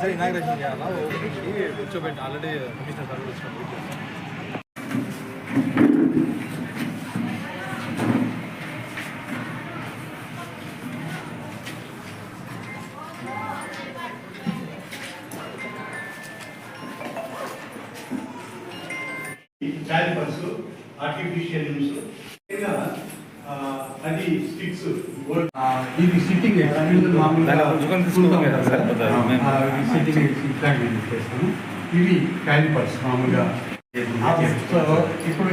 సరే ఇనాగ్రేషన్ చేయాలా కూర్చోబెట్టి ఆల్రెడీ కమిషనర్ సార్ వచ్చినప్పుడు క్యాలిపర్స్, ఆర్టిఫిషియల్ లిమ్స్, అది స్టిక్స్, ఇది సిట్టింగ్ ఇవి క్యాలిపర్స్ మామూలుగా. ఇప్పుడు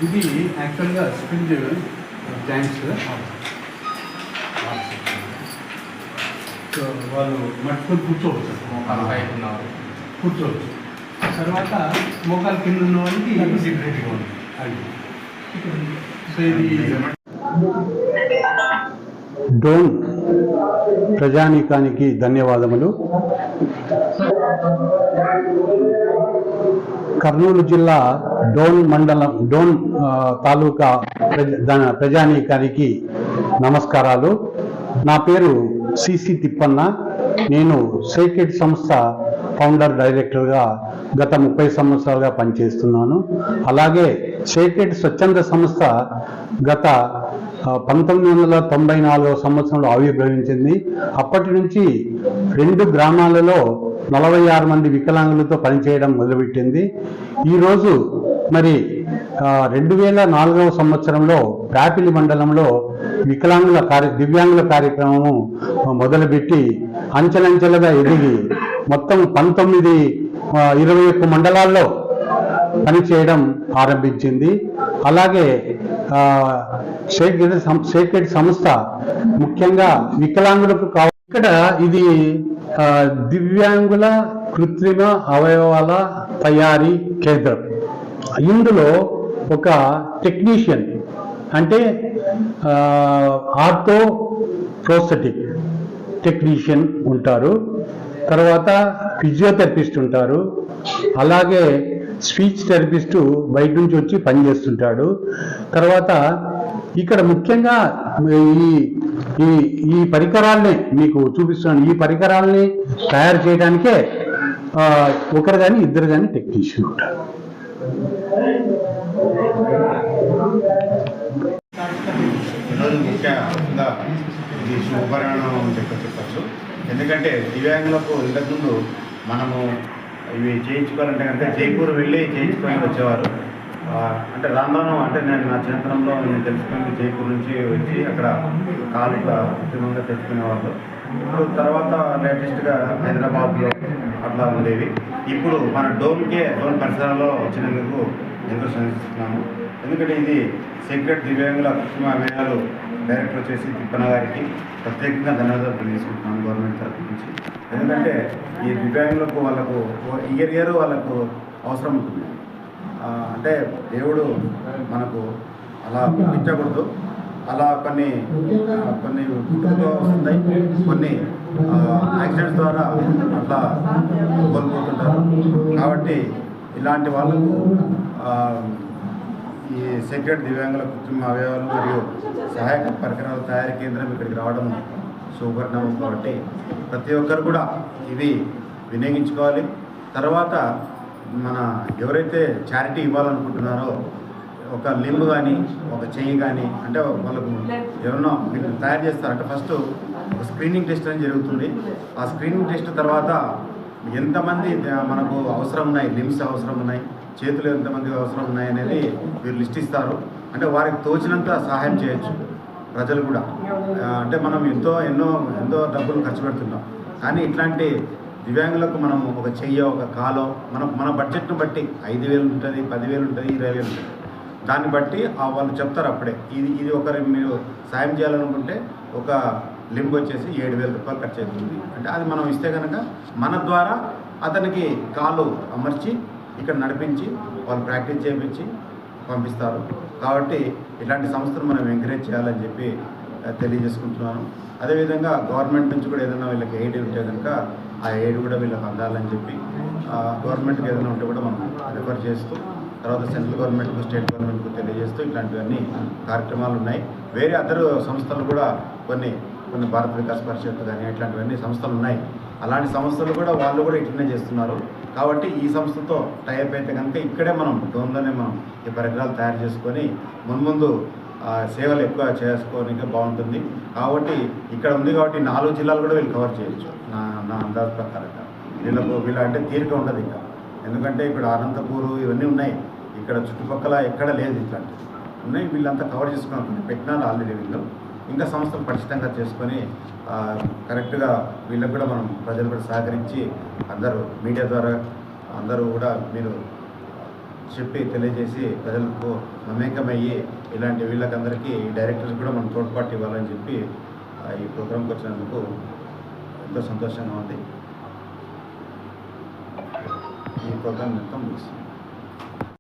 ఇది యాక్చువల్గా స్ప్రింగ్ ట్యాంక్స్. సో వాళ్ళు మట్టుకొని కూర్చోవచ్చు, కూర్చోవచ్చు. తర్వాత మోకాలు కింద ఉన్న వాళ్ళకి డిఫరెంట్గా ఉంది అది. సో ఇది డోన్ ప్రజానీకానికి ధన్యవాదములు. కర్నూలు జిల్లా డోన్ మండలం డోన్ తాలూకా ప్రజానీకానికి నమస్కారాలు. నా పేరు సిసి తిప్పన్న. నేను సేకెడ్ సంస్థ ఫౌండర్ డైరెక్టర్గా గత 30 సంవత్సరాలుగా పనిచేస్తున్నాను. అలాగే సేకెడ్ స్వచ్ఛంద సంస్థ గత 1994 సంవత్సరంలో ఆవిర్భవించింది. అప్పటి నుంచి 2 గ్రామాలలో 46 మంది వికలాంగులతో పనిచేయడం మొదలుపెట్టింది. ఈరోజు మరి 2004 సంవత్సరంలో ప్యాపిలి మండలంలో దివ్యాంగుల కార్యక్రమము మొదలుపెట్టి అంచెలంచెలుగా ఎదిగి మొత్తం 21 మండలాల్లో పనిచేయడం ఆరంభించింది. అలాగే సేకెడ్ సంస్థ ముఖ్యంగా వికలాంగులకు ఇక్కడ ఇది దివ్యాంగుల కృత్రిమ అవయవాల తయారీ కేంద్రం. ఇందులో ఒక టెక్నీషియన్ అంటే ఆర్థో ప్రోస్థెటిక్ టెక్నీషియన్ ఉంటారు, తర్వాత ఫిజియోథెరపిస్ట్ ఉంటారు, అలాగే స్పీచ్ థెరపిస్టు బయట నుంచి వచ్చి పనిచేస్తుంటాడు. తర్వాత ఇక్కడ ముఖ్యంగా ఈ పరికరాల్ని మీకు చూపిస్తున్నాను. ఈ పరికరాల్ని తయారు చేయడానికే ఒకరు కానీ ఇద్దరు కానీ టెక్నీషియన్ ఉంటారు. ఈరోజు ముఖ్యంగా ఇది శుభపరిణామం చెప్పచ్చు. ఎందుకంటే దివ్యాంగులకు ఇంతకుముందు మనము ఇవి చేయించుకోవాలంటే అంటే జైపూర్ వెళ్ళి చేయించుకొని వచ్చేవారు. అంటే రాను అంటే నేను నా చిన్నతనంలో నేను తెలుసుకుని జైపూర్ నుంచి వచ్చి అక్కడ కాలు కృత్రిమంగా తెచ్చుకునేవాళ్ళు. ఇప్పుడు తర్వాత లేటెస్ట్గా హైదరాబాద్లో అట్లా ఉండేవి. ఇప్పుడు మన డోన్ పరిసరాల్లో వచ్చినందుకు ఎంతో సంతోషిస్తున్నాము. ఎందుకంటే ఇది సేక్రెడ్ దివ్యాంగుల కృత్రిమ అవయవాలు డైరెక్టర్ వచ్చేసి తిప్పన్న గారికి ప్రత్యేకంగా ధన్యవాదాలు తెలియజేసుకుంటున్నాను గవర్నమెంట్ తరఫు నుంచి. ఎందుకంటే ఈ దివ్యాంగులకు వాళ్ళకు ఇయర్ వాళ్ళకు అవసరం ఉంటుంది. అంటే దేవుడు మనకు అలా ఇచ్చకూడదు. అలా కొన్ని పుట్టుకతో వస్తున్నాయి, కొన్ని యాక్సిడెంట్స్ ద్వారా అట్లా కోల్పోతుంటారు. కాబట్టి ఇలాంటి వాళ్ళకు ఈ సేక్రెడ్ దివ్యాంగుల కృత్రిమ అవయవాలు మరియు సహాయక పరికరాల తయారీ కేంద్రం ఇక్కడికి రావడం శుభపరిణామం. కాబట్టి ప్రతి ఒక్కరు కూడా ఇవి వినియోగించుకోవాలి. తర్వాత మన ఎవరైతే చారిటీ ఇవ్వాలనుకుంటున్నారో ఒక లింబ్ కానీ ఒక చెయ్యి కానీ అంటే వాళ్ళకు ఎవరన్నా తయారు చేస్తారంటే ఫస్ట్ ఒక స్క్రీనింగ్ టెస్ట్ అని జరుగుతుంది. ఆ స్క్రీనింగ్ టెస్ట్ తర్వాత ఎంతమంది మనకు అవసరం ఉన్నాయి, లిమ్స్ అవసరం ఉన్నాయి, చేతులు ఎంతమంది అవసరం ఉన్నాయి అనేది వీరు లిస్ట్ ఇస్తారు. అంటే వారికి తోచినంత సహాయం చేయొచ్చు ప్రజలు కూడా. అంటే మనం ఎన్నో డబ్బులు ఖర్చు పెడుతున్నాం, కానీ ఇట్లాంటి దివ్యాంగులకు మనం ఒక చెయ్యో ఒక కాలో మన బడ్జెట్ను బట్టి 5,000 ఉంటుంది, 10,000 ఉంటుంది, 20,000 ఉంటుంది. దాన్ని బట్టి వాళ్ళు చెప్తారు అప్పుడే ఇది ఒకరి మీరు సాయం చేయాలనుకుంటే ఒక లింబ్ వచ్చేసి 7,000 రూపాయలు ఖర్చు అవుతుంది అంటే అది మనం ఇస్తే కనుక మన ద్వారా అతనికి కాలు అమర్చి ఇక్కడ నడిపించి వాళ్ళు ప్రాక్టీస్ చేయించి పంపిస్తారు. కాబట్టి ఇలాంటి సంస్థలు మనం ఎంకరేజ్ చేయాలని చెప్పి తెలియజేసుకుంటున్నాను. అదేవిధంగా గవర్నమెంట్ నుంచి కూడా ఏదైనా వీళ్ళకి ఎయిడ్ ఉంటే కనుక ఆ ఎయిడ్ కూడా వీళ్ళకి అందాలని చెప్పి గవర్నమెంట్కి ఏదైనా ఉంటే కూడా మనం రిఫర్ చేస్తూ తర్వాత సెంట్రల్ గవర్నమెంట్కు స్టేట్ గవర్నమెంట్కు తెలియజేస్తూ ఇట్లాంటివన్నీ కార్యక్రమాలు ఉన్నాయి. వేరే అదర్ సంస్థలు కూడా కొన్ని భారత వికాస్ పరిషత్ కానీ ఇట్లాంటివన్నీ సంస్థలు ఉన్నాయి. అలాంటి సంస్థలు కూడా వాళ్ళు కూడా ఇట్లనే చేస్తున్నారు. కాబట్టి ఈ సంస్థతో టైప్ అయితే కనుక ఇక్కడే మనం డోన్లోనే మనం ఈ పరికరాలు తయారు చేసుకొని మున్ముందు సేవలు ఎక్కువ చేసుకోవడానికి బాగుంటుంది. కాబట్టి ఇక్కడ ఉంది కాబట్టి 4 జిల్లాలు కూడా వీళ్ళు కవర్ చేయొచ్చు నా అందాజు ప్రకారంగా. వీళ్ళ అంటే తీరిక ఉండదు ఇంకా, ఎందుకంటే ఇక్కడ అనంతపూర్ ఇవన్నీ ఉన్నాయి, ఇక్కడ చుట్టుపక్కల ఎక్కడ లేదు ఇట్లాంటివి ఉన్నాయి. వీళ్ళంతా కవర్ చేసుకుని పెట్టినారు ఆల్రెడీ. వీళ్ళు ఇంకా సంస్థలు ఖచ్చితంగా చేసుకొని కరెక్ట్గా వీళ్ళకి కూడా మనం ప్రజలు కూడా సహకరించి అందరూ మీడియా ద్వారా అందరూ కూడా మీరు చెప్పి తెలియజేసి ప్రజలకు మమేకమయ్యి ఇలాంటి వీళ్ళకందరికీ డైరెక్టర్స్ కూడా మనం తోడ్పాటు ఇవ్వాలని చెప్పి ఈ ప్రోగ్రాంకి వచ్చినందుకు ఎంతో సంతోషంగా ఉంది. ఈ ప్రోగ్రాం మొత్తం ముగిస్తుంది.